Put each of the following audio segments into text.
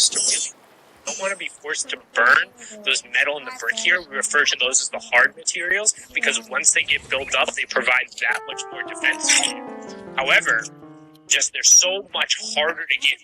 forced to really don't want to be forced to burn those metal and the brick here. We refer to those as the hard materials because once they get built up, they provide that much more defense. However, just they're so much harder to get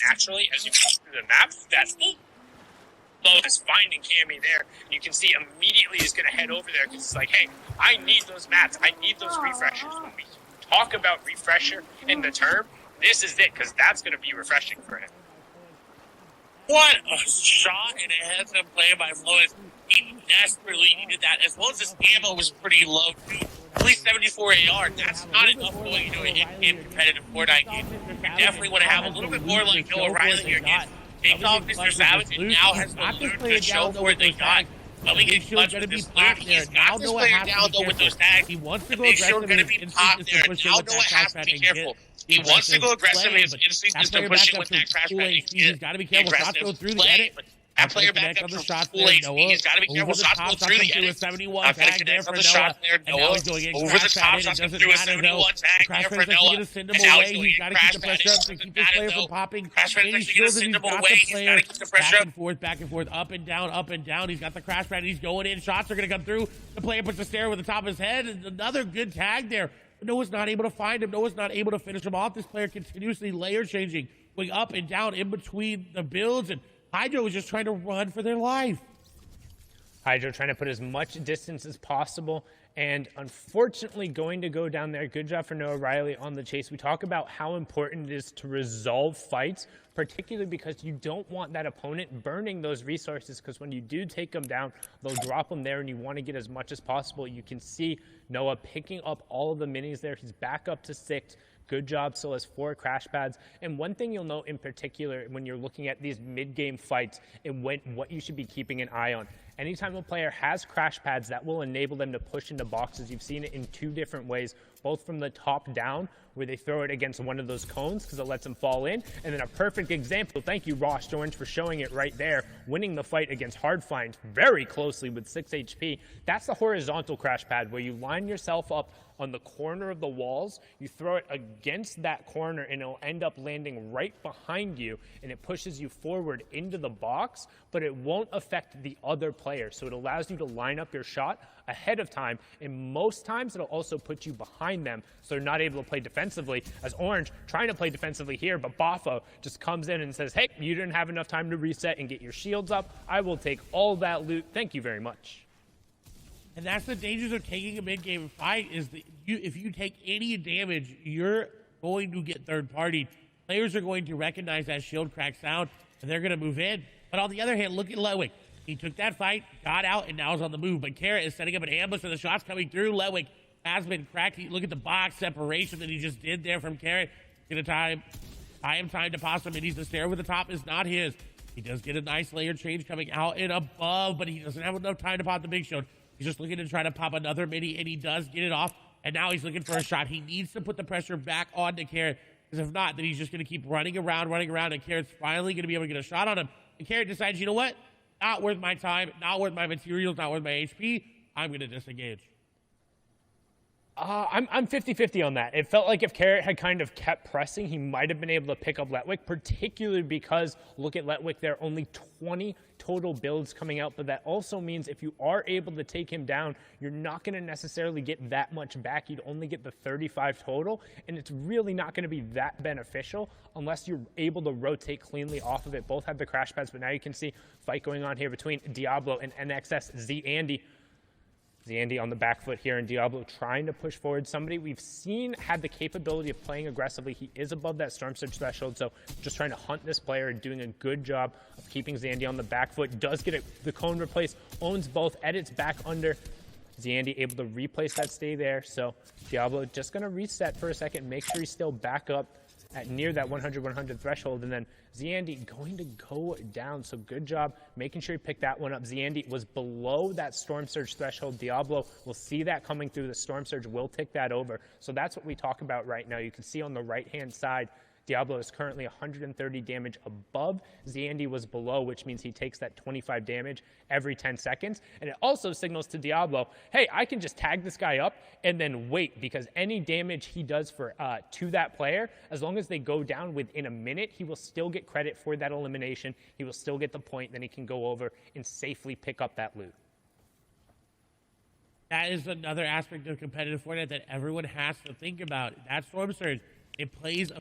naturally as you go through the map that Flo is finding Cammy there. You can see immediately he's going to head over there because it's like, hey, I need those mats. I need those refreshers. When we talk about refresher in the term, this is it because that's going to be refreshing for him. What a shot and a heads-up play by Flores. He desperately needed that, as well as his ammo was pretty low, too. At least 74 AR. That's not enough going into an in-game competitive Fortnite game. You definitely want to have a little bit more like Noah Riley here again. Takes off Mr. Savage and now has the loot to show for it they got. Coming in clutch with this loot. He's got this player down, though, with those tags. He wants to The go big shield going to be popped there. Now Noah has to be careful. He wants to go aggressive. His instinct is to push it with that crash pad. He's got to be careful. Shots go through the edit. That player back up the from shots full HP. He's got to be careful. Shots go through the edit. 71 tag there for Noah. And now he's going in over the top. Shots go through a 71 tag there for Noah. And now he's going in crash pad. To keep his player from popping. Crash pad is actually going to send him away. He's got to keep the pressure up. Back and forth, up and down, up and down. He's got the crash pad. He's going in. Shots are going to come through. The player puts the stare over the top of his head. And another good tag there. Noah's not able to find him. Noah's not able to finish him off. This player continuously layer changing, going up and down in between the builds, and Hydro is just trying to run for their life. Hydro trying to put as much distance as possible, and unfortunately going to go down there. Good job for Noah Riley on the chase. We talk about how important it is to resolve fights, particularly because you don't want that opponent burning those resources, because when you do take them down, they'll drop them there and you want to get as much as possible. You can see Noah picking up all of the minis there. He's back up to 6. Good job, still has 4 crash pads. And one thing you'll note in particular when you're looking at these mid-game fights and what you should be keeping an eye on. Anytime a player has crash pads, that will enable them to push into boxes. You've seen it in 2 different ways, both from the top down, where they throw it against one of those cones because it lets them fall in. And then a perfect example, thank you, Ross Orange, for showing it right there, winning the fight against Hardfind very closely with 6 HP. That's the horizontal crash pad, where you line yourself up on the corner of the walls, you throw it against that corner, and it'll end up landing right behind you, and it pushes you forward into the box, but it won't affect the other player. So it allows you to line up your shot ahead of time, and most times it'll also put you behind them, so they're not able to play defensively, as Orange trying to play defensively here, but Bafo just comes in and says, hey, you didn't have enough time to reset and get your shields up. I will take all that loot. Thank you very much. And that's the dangers of taking a mid-game fight, is that if you take any damage, you're going to get third-party. Players are going to recognize that shield crack sound, and they're going to move in. But on the other hand, look at Letwick. He took that fight, got out, and now is on the move. But Carrot is setting up an ambush, and the shots coming through. Letwick has been cracked. Look at the box separation that he just did there from Carrot. Going to time to possum, and he's the stair with the top is not his. He does get a nice layer change coming out and above, but he doesn't have enough time to pop the big shield. He's just looking to try to pop another mini, and he does get it off. And now he's looking for a shot. He needs to put the pressure back onto Carrot, because if not, then he's just going to keep running around, and Carrot's finally going to be able to get a shot on him. And Carrot decides, you know what? Not worth my time, not worth my materials, not worth my HP. I'm going to disengage. I'm 50-50 on that. It felt like if Carrot had kind of kept pressing, he might have been able to pick up Letwick, particularly because, look at Letwick there, only 20 total builds coming out, but that also means if you are able to take him down, you're not going to necessarily get that much back. You'd only get the 35 total, and it's really not going to be that beneficial unless you're able to rotate cleanly off of it. Both have the crash pads, but now you can see fight going on here between Diablo and NXS ZAndy. ZAndy on the back foot here, and Diablo trying to push forward. Somebody we've seen had the capability of playing aggressively. He is above that Storm Surge threshold, so just trying to hunt this player and doing a good job of keeping ZAndy on the back foot. Does get the cone replaced, owns both, edits back under. ZAndy able to replace that stay there, so Diablo just going to reset for a second, make sure he's still back up at near that 100-100 threshold, and then ZAndy going to go down. So good job making sure he picked that one up. ZAndy was below that Storm Surge threshold. Diablo will see that coming through. The Storm Surge will tick that over. So that's what we talk about right now. You can see on the right-hand side, Diablo is currently 130 damage above. Zandy was below, which means he takes that 25 damage every 10 seconds. And it also signals to Diablo, hey, I can just tag this guy up and then wait, because any damage he does to that player, as long as they go down within a minute, he will still get credit for that elimination. He will still get the point. Then he can go over and safely pick up that loot. That is another aspect of competitive Fortnite that everyone has to think about. That Storm Surge, it plays a